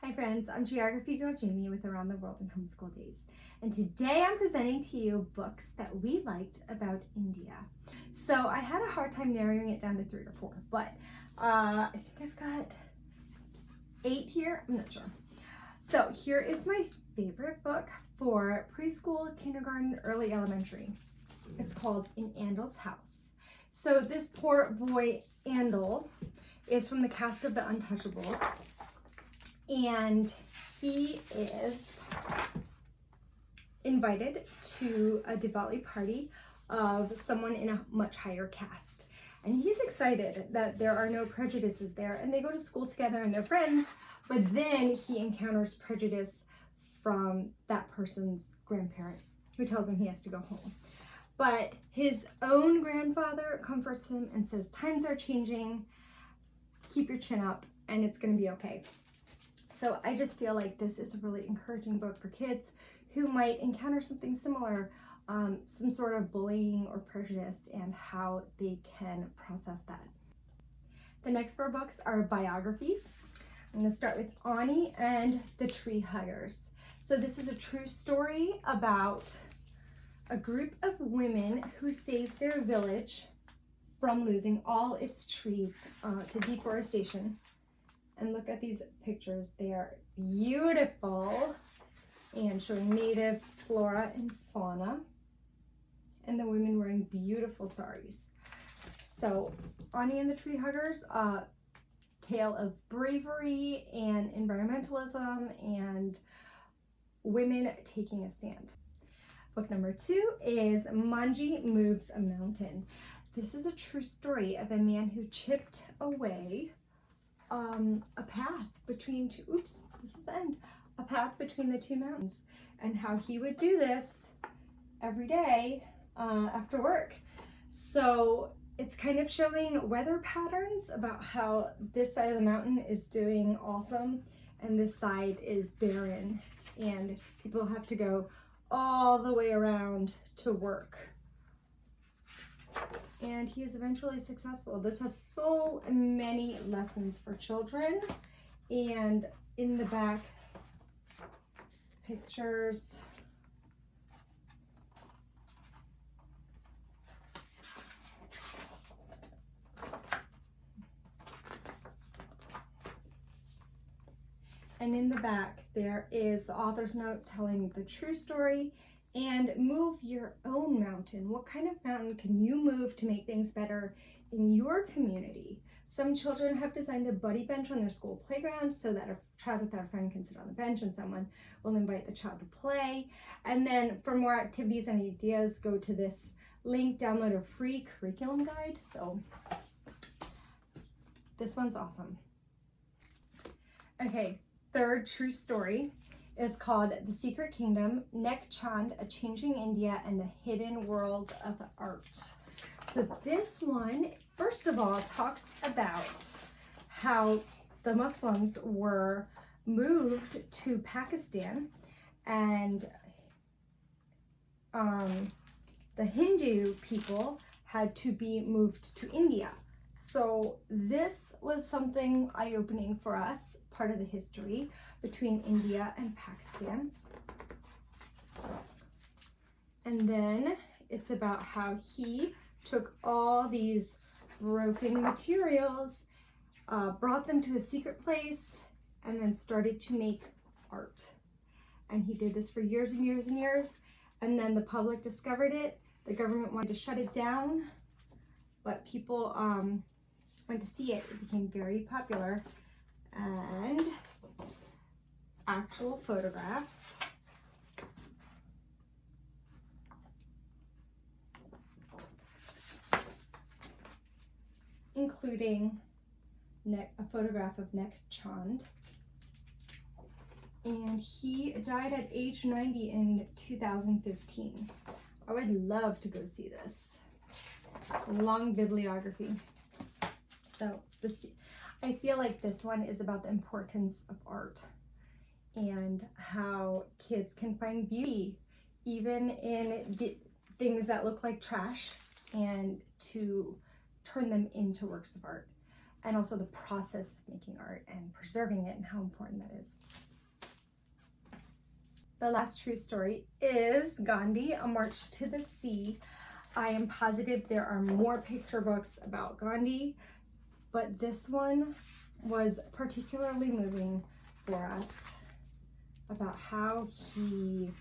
Hi friends, I'm Geography Girl Jamie with Around the World in Homeschool Days. And today I'm presenting to you books that we liked about India. So I had a hard time narrowing it down to 3 or 4, but I think I've got 8 here, I'm not sure. So here is my favorite book for preschool, kindergarten, early elementary. It's called In Andals House. So this poor boy, Andal, is from the cast of The Untouchables. And he is invited to a Diwali party of someone in a much higher caste. And he's excited that there are no prejudices there, and they go to school together and they're friends, but then he encounters prejudice from that person's grandparent who tells him he has to go home. But his own grandfather comforts him and says, times are changing, keep your chin up, and it's gonna be okay. So I just feel like this is a really encouraging book for kids who might encounter something similar, some sort of bullying or prejudice, and how they can process that. The next 4 books are biographies. I'm going to start with Ani and the Treehuggers. So this is a true story about a group of women who saved their village from losing all its trees to deforestation. And look at these pictures. They are beautiful and showing native flora and fauna. And the women wearing beautiful saris. So Ani and the Treehuggers, a tale of bravery and environmentalism and women taking a stand. Book number 2 is Mongi Moves a Mountain. This is a true story of a man who chipped away a path between a path between the 2 mountains, and how he would do this every day after work. So it's kind of showing weather patterns about how this side of the mountain is doing awesome and this side is barren, and people have to go all the way around to work. And he is eventually successful. This has so many lessons for children, and in the back, pictures. And in the back, there is the author's note telling the true story. And move your own mountain. What kind of mountain can you move to make things better in your community? Some children have designed a buddy bench on their school playground so that a child without a friend can sit on the bench and someone will invite the child to play. And then for more activities and ideas, go to this link, download a free curriculum guide. So this one's awesome. Okay, 3rd true story is called The Secret Kingdom, Nek Chand, A Changing India and the Hidden World of Art. So this one, first of all, talks about how the Muslims were moved to Pakistan, and the Hindu people had to be moved to India. So this was something eye-opening for us, part of the history between India and Pakistan. And then it's about how he took all these broken materials, brought them to a secret place, and then started to make art. And he did this for years and years and years. And then the public discovered it. The government wanted to shut it down, but people went to see it. It became very popular. And actual photographs. Including a photograph of Nek Chand. And he died at age 90 in 2015. I would love to go see this. Long bibliography. So I feel like this one is about the importance of art and how kids can find beauty even in things that look like trash, and to turn them into works of art. and also the process of making art and preserving it and how important that is. The last true story is Gandhi, A March to the Sea. I am positive there are more picture books about Gandhi, but this one was particularly moving for us about how he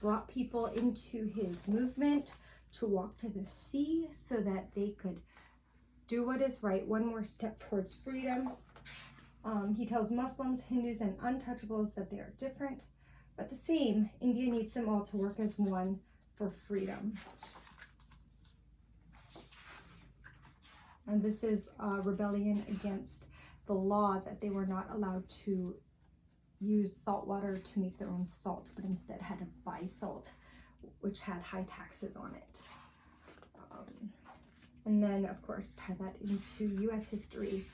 brought people into his movement to walk to the sea so that they could do what is right, one more step towards freedom. He tells Muslims, Hindus, and untouchables that they are different, but the same. India needs them all to work as one for freedom. And this is a rebellion against the law that they were not allowed to use salt water to make their own salt, but instead had to buy salt, which had high taxes on it. And then, of course, tie that into U.S. history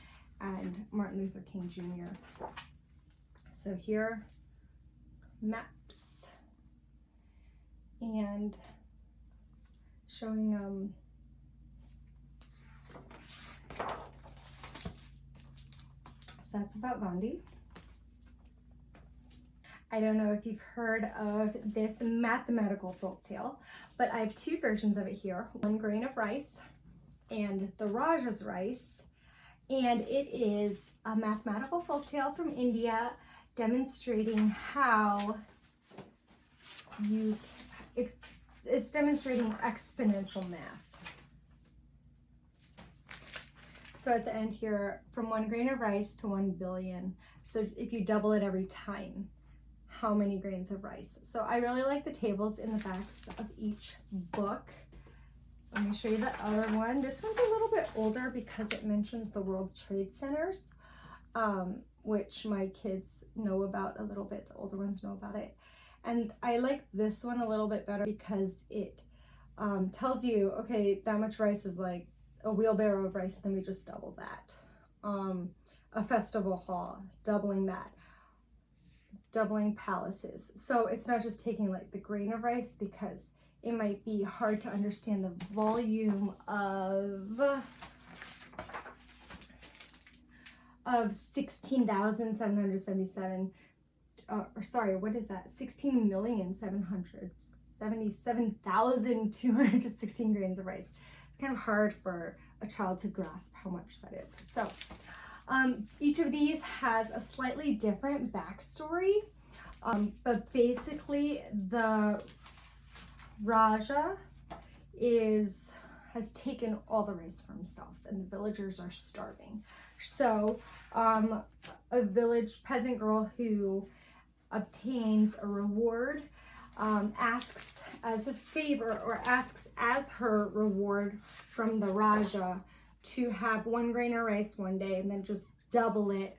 and Martin Luther King Jr. So here, maps and showing so that's about Gandhi. I don't know if you've heard of this mathematical folktale, but I have two versions of it here. One Grain of Rice and the Raja's Rice. And it is a mathematical folktale from India demonstrating how it's demonstrating exponential math. So at the end here, from 1 grain of rice to 1 billion. So if you double it every time, how many grains of rice? So I really like the tables in the backs of each book. Let me show you the other one. This one's a little bit older because it mentions the World Trade Centers, which my kids know about a little bit. The older ones know about it. And I like this one a little bit better because it tells you, okay, that much rice is like a wheelbarrow of rice, then we just double that. A festival hall, doubling that. Doubling palaces. So it's not just taking like the grain of rice, because it might be hard to understand the volume of 16,777 or sorry, what is that? 16,777,216 grains of rice. It's kind of hard for a child to grasp how much that is. So each of these has a slightly different backstory, but basically the Raja has taken all the rice for himself, and the villagers are starving. So a village peasant girl who obtains a reward asks as a favor, or asks as her reward from the Raja, to have 1 grain of rice one day and then just double it.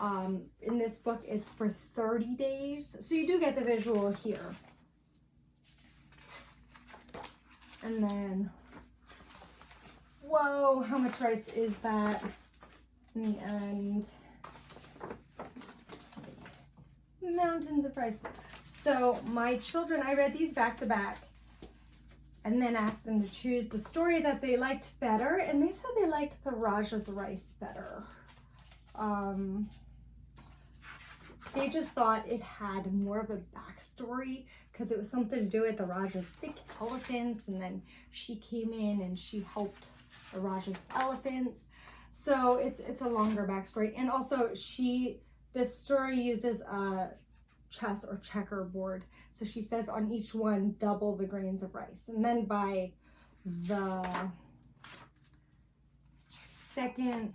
In this book, it's for 30 days. So you do get the visual here. And then, whoa, how much rice is that in the end? Mountains of rice. So my children, I read these back to back and then asked them to choose the story that they liked better, and they said they liked the Raja's Rice better. They just thought it had more of a backstory because it was something to do with the Raja's sick elephants, and then she came in and she helped the Raja's elephants. So it's a longer backstory. And also this story uses a chess or checkerboard. So she says on each one, double the grains of rice. And then by the second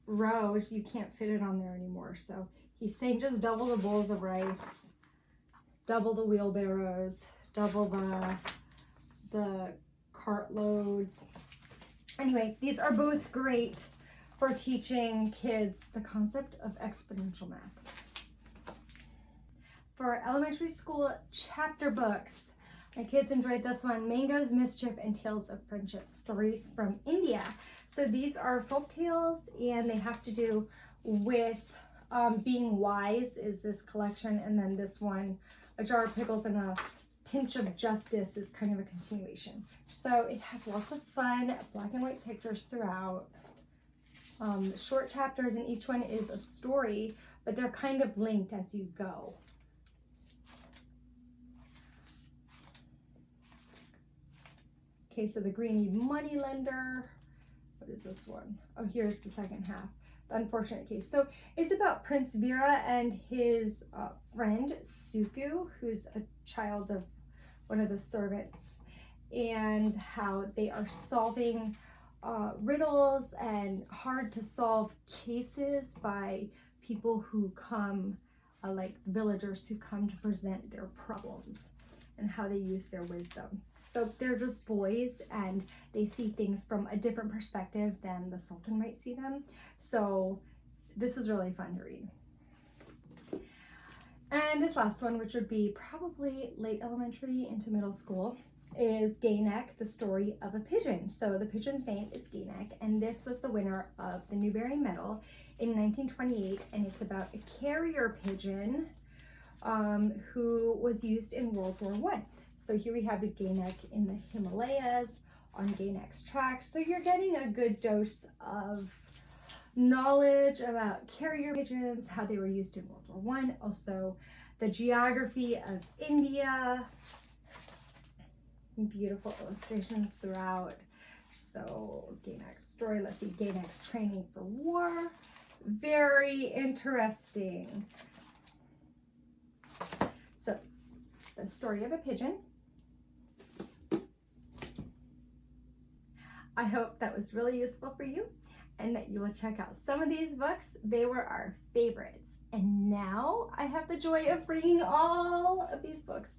row, you can't fit it on there anymore. So he's saying just double the bowls of rice, double the wheelbarrows, double the cart loads. Anyway, these are both great for teaching kids the concept of exponential math. For elementary school chapter books, my kids enjoyed this one, Mango's Mischief and Tales of Friendship, Stories from India. So these are folk tales, and they have to do with being wise is this collection, and then this one, A Jar of Pickles and a Pinch of Justice is kind of a continuation. So it has lots of fun black and white pictures throughout. Short chapters, and each one is a story, but they're kind of linked as you go. Case of the Greedy Moneylender. What is this one? Oh, here's the second half. The Unfortunate Case. So it's about Prince Vira and his friend Suku, who's a child of one of the servants, and how they are solving riddles and hard to solve cases by people who come, like villagers who come to present their problems, and how they use their wisdom. So they're just boys and they see things from a different perspective than the Sultan might see them. So this is really fun to read. And this last one, which would be probably late elementary into middle school, is Gayneck, the Story of a Pigeon. So the pigeon's name is Gayneck, and this was the winner of the Newbery Medal in 1928, and it's about a carrier pigeon who was used in World War I. So here we have a Gayneck in the Himalayas on Gayneck's tracks. So you're getting a good dose of knowledge about carrier pigeons, how they were used in World War I, also the geography of India. Beautiful illustrations throughout. So Gayneck's story, let's see, Gayneck's training for war. Very interesting. So the Story of a Pigeon. I hope that was really useful for you and that you will check out some of these books. They were our favorites. And now I have the joy of bringing all of these books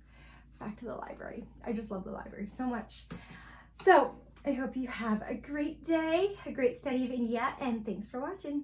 back to the library. I just love the library so much. So I hope you have a great day, a great study of India, and thanks for watching.